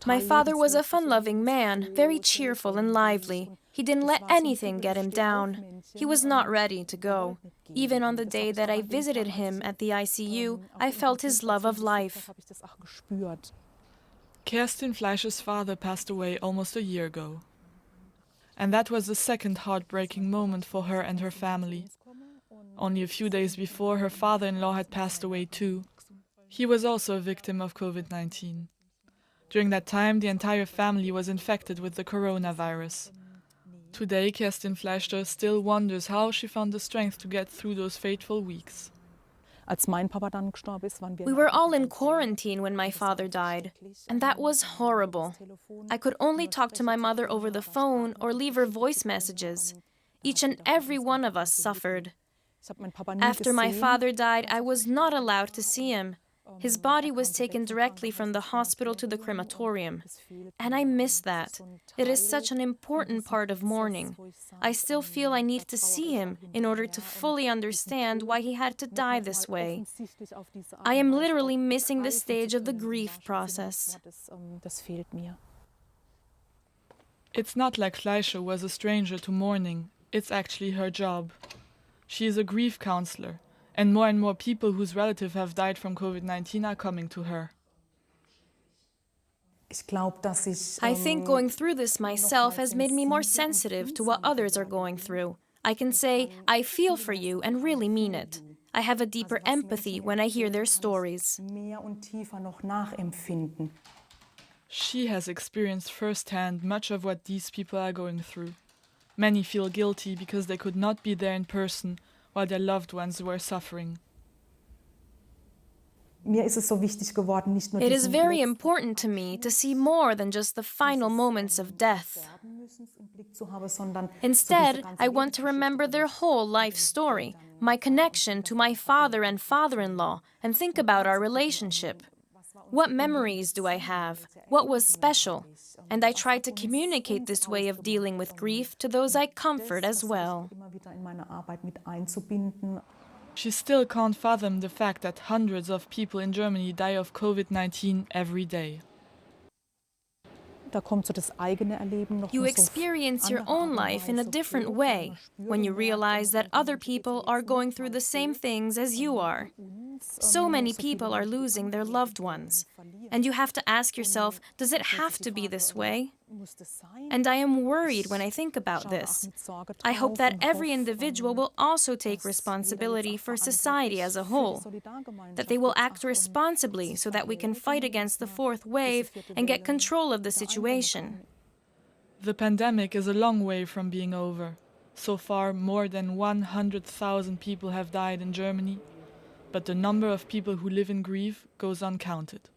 My father was a fun-loving man, very cheerful and lively. He didn't let anything get him down. He was not ready to go. Even on the day that I visited him at the ICU, I felt his love of life. Kerstin Fleisch's father passed away almost a year ago. And that was the second heartbreaking moment for her and her family. Only a few days before, her father-in-law had passed away too. He was also a victim of COVID-19. During that time, the entire family was infected with the coronavirus. Today, Kerstin Fleischer still wonders how she found the strength to get through those fateful weeks. We were all in quarantine when my father died, and that was horrible. I could only talk to my mother over the phone or leave her voice messages. Each and every one of us suffered. After my father died, I was not allowed to see him. His body was taken directly from the hospital to the crematorium. And I miss that. It is such an important part of mourning. I still feel I need to see him in order to fully understand why he had to die this way. I am literally missing the stage of the grief process. It's not like Fleischer was a stranger to mourning. It's actually her job. She is a grief counselor, and more people whose relatives have died from COVID-19 are coming to her. I think going through this myself has made me more sensitive to what others are going through. I can say, I feel for you and really mean it. I have a deeper empathy when I hear their stories. She has experienced firsthand much of what these people are going through. Many feel guilty because they could not be there in person while their loved ones were suffering. It is very important to me to see more than just the final moments of death. Instead, I want to remember their whole life story, my connection to my father and father-in-law, and think about our relationship. What memories do I have? What was special? And I try to communicate this way of dealing with grief to those I comfort as well. She still can't fathom the fact that hundreds of people in Germany die of COVID-19 every day. You experience your own life in a different way when you realize that other people are going through the same things as you are. So many people are losing their loved ones, and you have to ask yourself, does it have to be this way? And I am worried when I think about this. I hope that every individual will also take responsibility for society as a whole, that they will act responsibly so that we can fight against the fourth wave and get control of the situation. The pandemic is a long way from being over. So far, more than 100,000 people have died in Germany, but the number of people who live in grief goes uncounted.